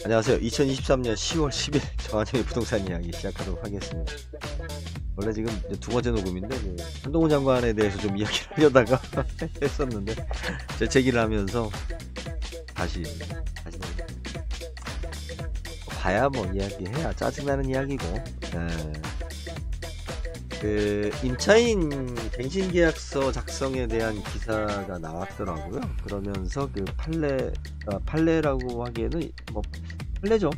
안녕하세요. 2023년 10월 10일 정한영의 부동산 이야기 시작하도록 하겠습니다. 원래 지금 두 번째 녹음인데 한동훈 장관에 대해서 좀 이야기를 하려다가 했었는데 재채기를 하면서 다시 봐야 뭐 이야기해야 짜증나는 이야기고. 그 임차인 갱신계약서 작성에 대한 기사가 나왔더라고요. 그러면서 그 판례라고 하기에는 뭐 판례죠.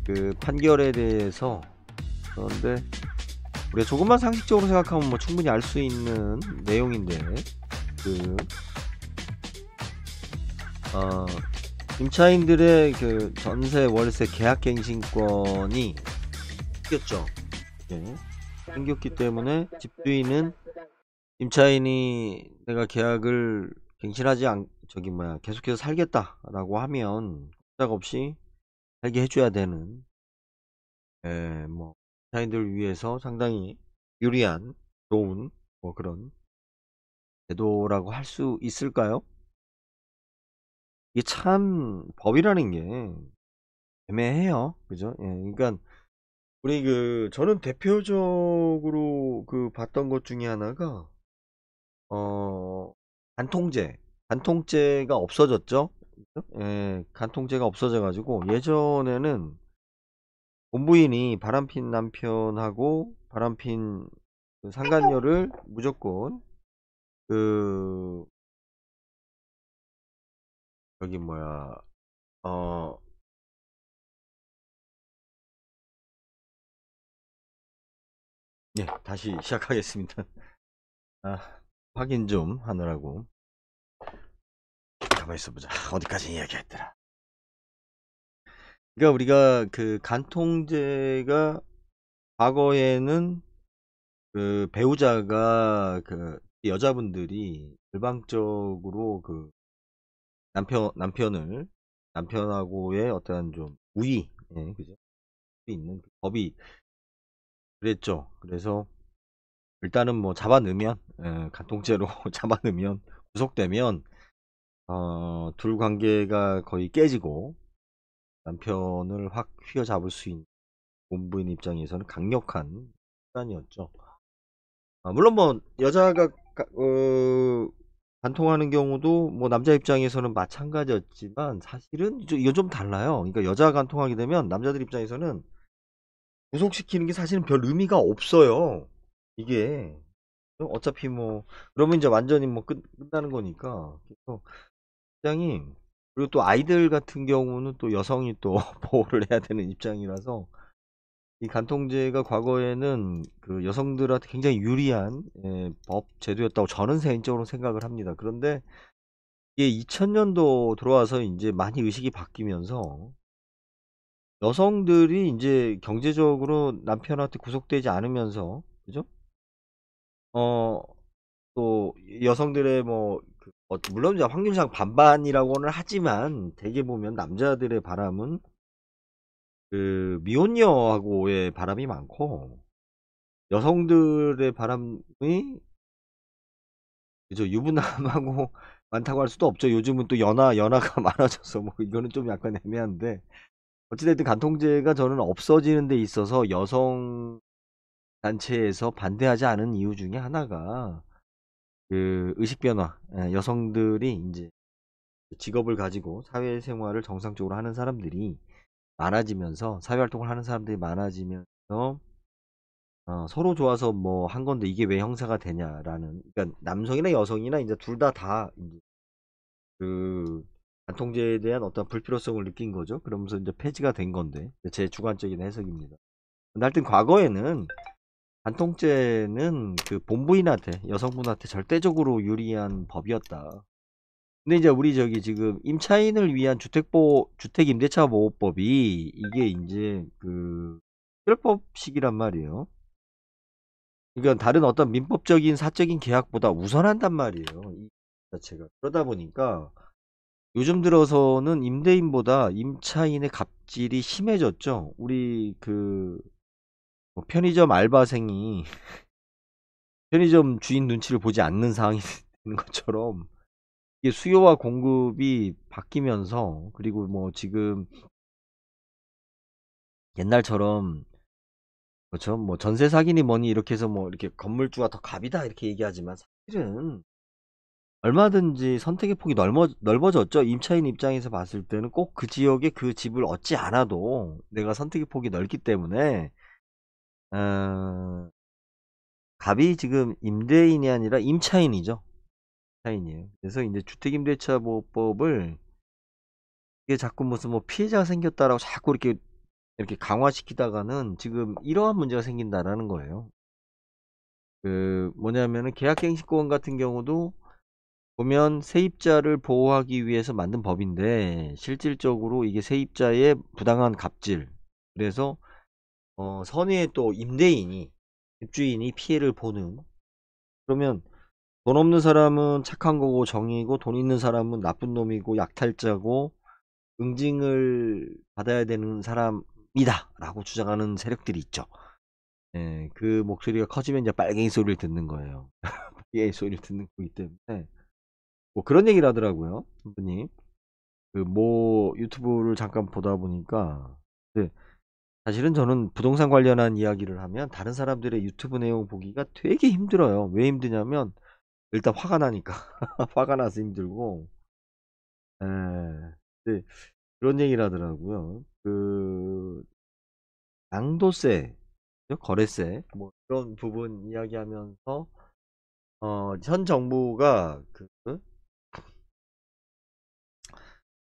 그 판결에 대해서. 그런데 우리가 조금만 상식적으로 생각하면 뭐 충분히 알 수 있는 내용인데, 임차인들의 그 전세 월세 계약 갱신권이 생겼죠. 생겼기 때문에 집주인은 임차인이 내가 계약을 갱신하지 계속해서 살겠다라고 하면 꼼짝 없이 살게 해줘야 되는, 뭐 임차인들을 위해서 상당히 유리한 좋은 뭐 그런 제도라고 할 수 있을까요? 이게 참 법이라는 게 애매해요. 그죠? 그러니까 우리 저는 대표적으로 봤던 것 중에 하나가 간통죄가 없어졌죠. 간통죄가 없어져 가지고 예전에는 본부인이 바람핀 남편하고 바람핀 상간녀를 무조건 여기 다시 시작하겠습니다. 확인 좀 하느라고. 가만히 있어보자. 어디까지 이야기했더라. 그러니까 우리가 간통죄가 과거에는 배우자가 여자분들이 일방적으로 남편하고의 어떠한 좀 우위, 그죠? 있는 법이 그랬죠. 그래서 일단은 뭐 잡아넣으면, 간통죄로 잡아넣으면 구속되면 둘 관계가 거의 깨지고 남편을 확 휘어잡을 수 있는 본부인 입장에서는 강력한 수단이었죠. 물론 뭐 여자가 간통하는 경우도 뭐 남자 입장에서는 마찬가지였지만 사실은 이거 좀 달라요. 그러니까 여자가 간통하게 되면 남자들 입장에서는 구속시키는 게 사실은 별 의미가 없어요. 이게 어차피 뭐 그러면 이제 완전히 뭐 끝나는 거니까. 그래서 굉장히, 그리고 또 아이들 같은 경우는 또 여성이 또 보호를 해야 되는 입장이라서 이 간통죄가 과거에는 여성들한테 굉장히 유리한 법 제도였다고 저는 개인적으로 생각을 합니다. 그런데 이게 2000년도 들어와서 이제 많이 의식이 바뀌면서 여성들이 이제 경제적으로 남편한테 구속되지 않으면서, 그죠? 또 여성들의 물론 이제 확률상 반반이라고는 하지만 대개 보면 남자들의 바람은 미혼녀하고의 바람이 많고 여성들의 바람이 그죠, 유부남하고 많다고 할 수도 없죠. 요즘은 또 연하가 많아져서 뭐 이거는 좀 약간 애매한데, 어찌됐든 간통죄가 저는 없어지는 데 있어서 여성 단체에서 반대하지 않은 이유 중에 하나가 의식 변화, 여성들이 이제 직업을 가지고 사회생활을 정상적으로 하는 사람들이 많아지면서, 사회활동을 하는 사람들이 많아지면서 서로 좋아서 뭐 한 건데 이게 왜 형사가 되냐라는, 그러니까 남성이나 여성이나 이제 둘 다 이제 간통죄에 대한 어떤 불필요성을 느낀 거죠. 그러면서 이제 폐지가 된 건데, 제 주관적인 해석입니다. 근데 하여튼 과거에는 간통죄는 본부인한테, 여성분한테 절대적으로 유리한 법이었다. 근데 이제 우리 지금 임차인을 위한 주택임대차 보호법이 이게 이제 특별법식이란 말이에요. 그러니까 다른 어떤 민법적인 사적인 계약보다 우선한단 말이에요. 이 자체가. 그러다 보니까 요즘 들어서는 임대인보다 임차인의 갑질이 심해졌죠. 우리 뭐 편의점 알바생이 편의점 주인 눈치를 보지 않는 상황이 되는 것처럼 이게 수요와 공급이 바뀌면서, 그리고 뭐 지금 옛날처럼, 그렇죠, 뭐 전세 사기니 뭐니 이렇게 해서 뭐 이렇게 건물주가 더 갑이다 이렇게 얘기하지만, 사실은 얼마든지 선택의 폭이 넓어졌죠. 임차인 입장에서 봤을 때는 꼭 그 지역에 그 집을 얻지 않아도 내가 선택의 폭이 넓기 때문에, 어, 갑이 지금 임대인이 아니라 임차인이죠. 임차인이에요. 그래서 이제 주택임대차보호법을, 이게 자꾸 무슨 뭐 피해자가 생겼다라고 자꾸 이렇게 강화시키다가는 지금 이러한 문제가 생긴다라는 거예요. 뭐냐면은 계약갱신권 같은 경우도 보면 세입자를 보호하기 위해서 만든 법인데, 실질적으로 이게 세입자의 부당한 갑질, 그래서 선의의 또 임대인이, 집주인이 피해를 보는, 그러면 돈 없는 사람은 착한 거고 정의고, 돈 있는 사람은 나쁜 놈이고 약탈자고 응징을 받아야 되는 사람이다 라고 주장하는 세력들이 있죠. 예, 그 목소리가 커지면 이제 빨갱이 소리를 듣는 거예요. 빨갱이 소리를 듣는 거기 때문에 뭐 그런 얘기를 하더라고요, 분이. 뭐 유튜브를 잠깐 보다 보니까, 네, 사실은 저는 부동산 관련한 이야기를 하면 다른 사람들의 유튜브 내용 보기가 되게 힘들어요. 왜 힘드냐면 일단 화가 나니까. 화가 나서 힘들고, 예, 네, 그런 얘기를 하더라고요. 양도세, 거래세, 뭐 그런 부분 이야기하면서 현 정부가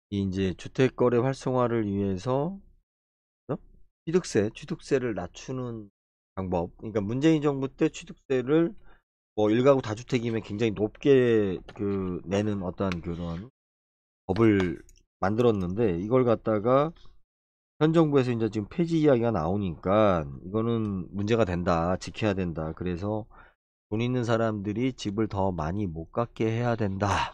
이제 주택 거래 활성화를 위해서 취득세를 낮추는 방법. 그러니까 문재인 정부 때 취득세를 뭐 일가구 다주택이면 굉장히 높게 내는 어떤 그런 법을 만들었는데, 이걸 갖다가 현 정부에서 이제 지금 폐지 이야기가 나오니까 이거는 문제가 된다, 지켜야 된다. 그래서 돈 있는 사람들이 집을 더 많이 못 갖게 해야 된다.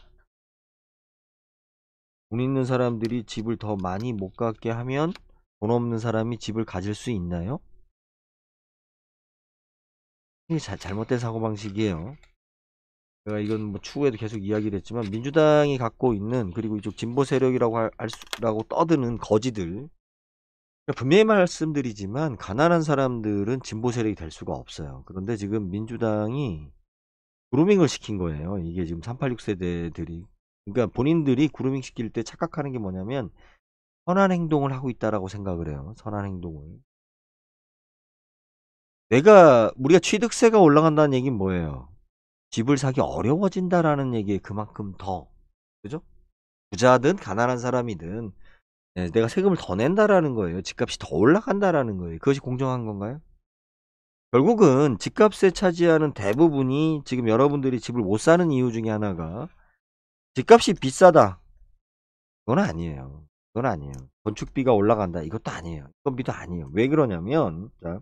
돈 있는 사람들이 집을 더 많이 못 갖게 하면 돈 없는 사람이 집을 가질 수 있나요? 이게 잘못된 사고방식이에요. 제가 이건 뭐 추후에도 계속 이야기를 했지만, 민주당이 갖고 있는, 그리고 이쪽 진보 세력이라고 라고 떠드는 거지들, 분명히 말씀드리지만 가난한 사람들은 진보 세력이 될 수가 없어요. 그런데 지금 민주당이 그루밍을 시킨 거예요. 이게 지금 386 세대들이. 그러니까 본인들이 그루밍 시킬 때 착각하는 게 뭐냐면 선한 행동을 하고 있다라고 생각을 해요. 선한 행동을. 우리가 취득세가 올라간다는 얘기는 뭐예요? 집을 사기 어려워진다라는 얘기에 그만큼 더, 그죠? 부자든 가난한 사람이든, 내가 세금을 더 낸다라는 거예요. 집값이 더 올라간다라는 거예요. 그것이 공정한 건가요? 결국은 집값에 차지하는 대부분이, 지금 여러분들이 집을 못 사는 이유 중에 하나가 집값이 비싸다. 그건 아니에요. 그건 아니에요. 건축비가 올라간다. 이것도 아니에요. 인건비도 아니에요. 왜 그러냐면, 자,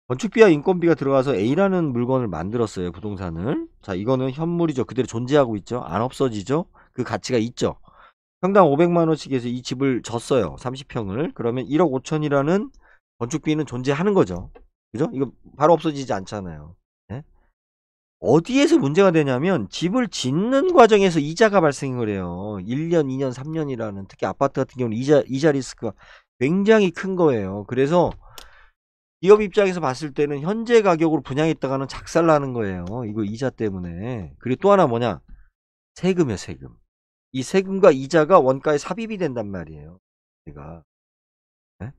건축비와 인건비가 들어가서 A라는 물건을 만들었어요. 부동산을. 자, 이거는 현물이죠. 그대로 존재하고 있죠. 안 없어지죠. 그 가치가 있죠. 평당 500만원씩 해서 이 집을 졌어요. 30평을. 그러면 1억 5천이라는 건축비는 존재하는 거죠. 그죠? 이거 바로 없어지지 않잖아요. 네? 어디에서 문제가 되냐면 집을 짓는 과정에서 이자가 발생을 해요. 1년, 2년, 3년이라는, 특히 아파트 같은 경우는 이자 리스크가 굉장히 큰 거예요. 그래서 기업 입장에서 봤을 때는 현재 가격으로 분양했다가는 작살나는 거예요. 이거 이자 때문에. 그리고 또 하나 뭐냐? 세금이요, 세금. 이 세금과 이자가 원가에 삽입이 된단 말이에요. 제가. 네?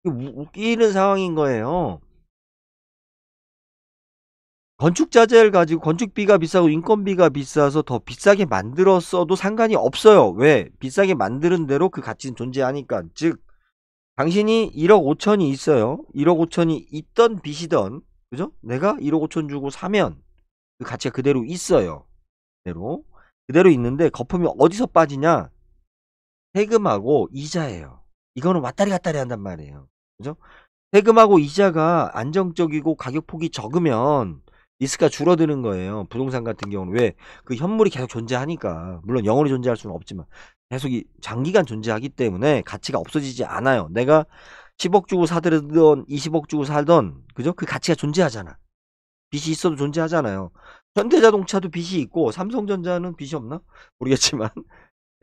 웃기는 상황인 거예요. 건축 자재를 가지고 건축비가 비싸고 인건비가 비싸서 더 비싸게 만들었어도 상관이 없어요. 왜? 비싸게 만드는 대로 그 가치는 존재하니까. 즉, 당신이 1억 5천이 있어요. 1억 5천이 있던 빚이던, 그죠? 내가 1억 5천 주고 사면 그 가치가 그대로 있어요. 그대로 있는데 거품이 어디서 빠지냐? 세금하고 이자예요. 이거는 왔다리 갔다리 한단 말이에요. 그죠? 세금하고 이자가 안정적이고 가격폭이 적으면 리스크가 줄어드는 거예요. 부동산 같은 경우는. 왜? 그 현물이 계속 존재하니까. 물론 영원히 존재할 수는 없지만 계속 장기간 존재하기 때문에 가치가 없어지지 않아요. 내가 10억 주고 사들던 20억 주고 살던, 그죠? 그 가치가 존재하잖아. 빚이 있어도 존재하잖아요. 현대자동차도 빚이 있고 삼성전자는 빚이 없나? 모르겠지만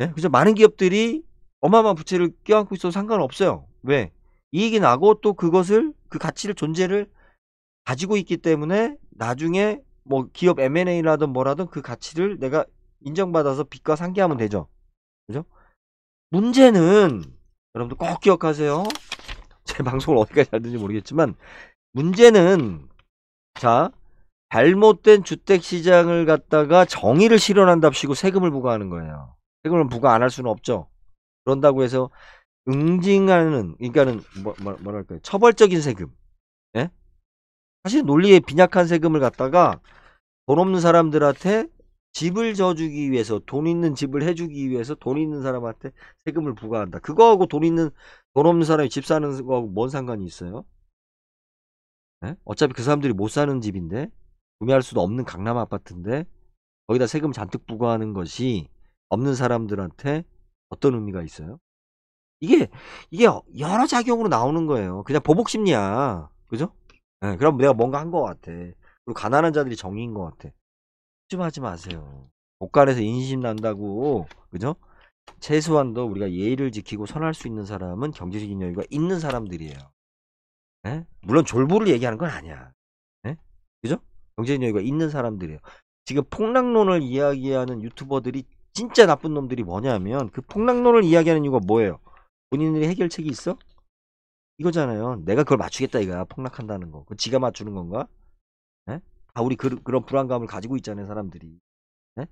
예? 그죠? 많은 기업들이 어마어마한 부채를 껴안고 있어도 상관없어요. 왜? 이익이 나고 또 그것을, 그 가치를, 존재를 가지고 있기 때문에 나중에 뭐 기업 M&A라든 뭐라든 그 가치를 내가 인정받아서 빚과 상기하면 되죠. 그죠? 문제는 여러분들 꼭 기억하세요. 제 방송을 어디까지 잘 듣는지 모르겠지만 문제는, 자, 잘못된 주택시장을 갖다가 정의를 실현한답시고 세금을 부과하는 거예요. 세금을 부과 안 할 수는 없죠. 그런다고 해서 응징하는, 그러니까는 뭐랄까요, 처벌적인 세금, 예? 사실 논리에 빈약한 세금을 갖다가 돈 없는 사람들한테 집을 져주기 위해서, 돈 있는 집을 해주기 위해서 돈 있는 사람한테 세금을 부과한다. 그거하고 돈 없는 사람이 집 사는 거하고 뭔 상관이 있어요? 예? 어차피 그 사람들이 못 사는 집인데, 구매할 수도 없는 강남 아파트인데 거기다 세금 잔뜩 부과하는 것이 없는 사람들한테 어떤 의미가 있어요? 이게 이게 여러 작용으로 나오는 거예요. 그냥 보복 심리야. 그죠? 예, 그럼 내가 뭔가 한 것 같아. 그리고 가난한 자들이 정의인 것 같아. 좀 하지 마세요. 곳간에서 인심 난다고. 그죠? 최소한도 우리가 예의를 지키고 선할 수 있는 사람은 경제적인 여유가 있는 사람들이에요. 예? 물론 졸부를 얘기하는 건 아니야. 예? 그죠? 경제적 여유가 있는 사람들이에요. 지금 폭락론을 이야기하는 유튜버들이 진짜 나쁜 놈들이 뭐냐면, 그 폭락론을 이야기하는 이유가 뭐예요? 본인들이 해결책이 있어? 이거잖아요. 내가 그걸 맞추겠다 이거야. 폭락한다는 거. 그 지가 맞추는 건가? 예? 아, 우리 그런 불안감을 가지고 있잖아요, 사람들이. 예?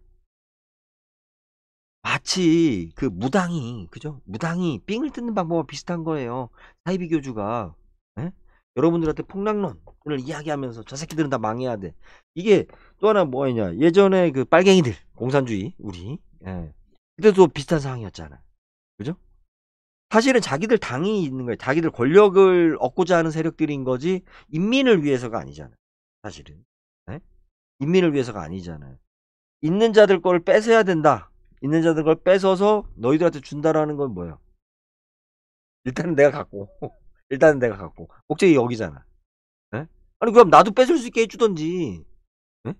마치 그 무당이, 그죠? 무당이 삥을 뜯는 방법과 비슷한 거예요. 사이비 교주가. 예? 여러분들한테 폭락론을 이야기하면서 저 새끼들은 다 망해야 돼. 이게 또 하나 뭐였냐? 예전에 그 빨갱이들, 공산주의, 우리. 예. 그때도 비슷한 상황이었잖아. 그죠? 사실은 자기들 당이 있는 거예요. 자기들 권력을 얻고자 하는 세력들인 거지, 인민을 위해서가 아니잖아. 사실은. 예? 인민을 위해서가 아니잖아요. 있는 자들 걸 뺏어야 된다. 있는 자들 걸 뺏어서 너희들한테 준다라는 건 뭐예요? 일단은 내가 갖고. 일단은 내가 갖고. 목적이 여기잖아. 예? 아니 그럼 나도 뺏을 수 있게 해주던지. 예?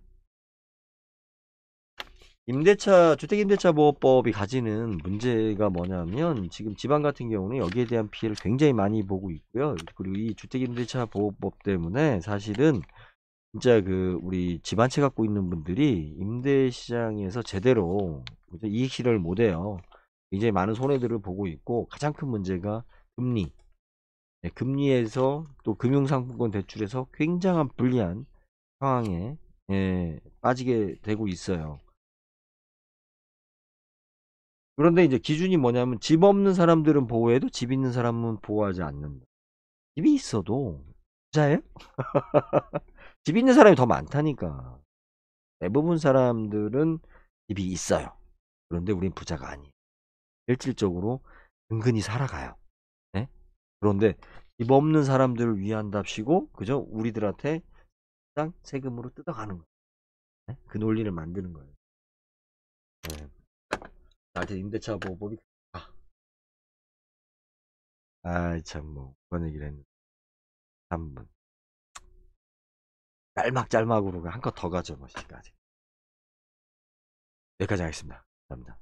주택임대차 보호법이 가지는 문제가 뭐냐면, 지금 지방 같은 경우는 여기에 대한 피해를 굉장히 많이 보고 있고요. 그리고 이 주택임대차 보호법 때문에 사실은 진짜 그 우리 집 한 채 갖고 있는 분들이 임대 시장에서 제대로 이익 실현을 못 해요. 굉장히 많은 손해들을 보고 있고, 가장 큰 문제가 금리. 네, 금리에서 또 금융상품권 대출에서 굉장한 불리한 상황에, 예, 빠지게 되고 있어요. 그런데 이제 기준이 뭐냐면, 집 없는 사람들은 보호해도 집 있는 사람은 보호하지 않는다. 집이 있어도 부자예요? 집 있는 사람이 더 많다니까. 대부분 사람들은 집이 있어요. 그런데 우린 부자가 아니에요. 실질적으로 은근히 살아가요. 네? 그런데 집 없는 사람들을 위한답시고, 그죠? 우리들한테 땅 세금으로 뜯어가는 거예요. 네? 그 논리를 만드는 거예요. 네. 나한테 임대차 보호법이, 참, 뭐 그런 얘기를 했는데 참, 뭐 짤막짤막으로 한 컷 더 가죠, 뭐. 여기까지 하겠습니다. 감사합니다.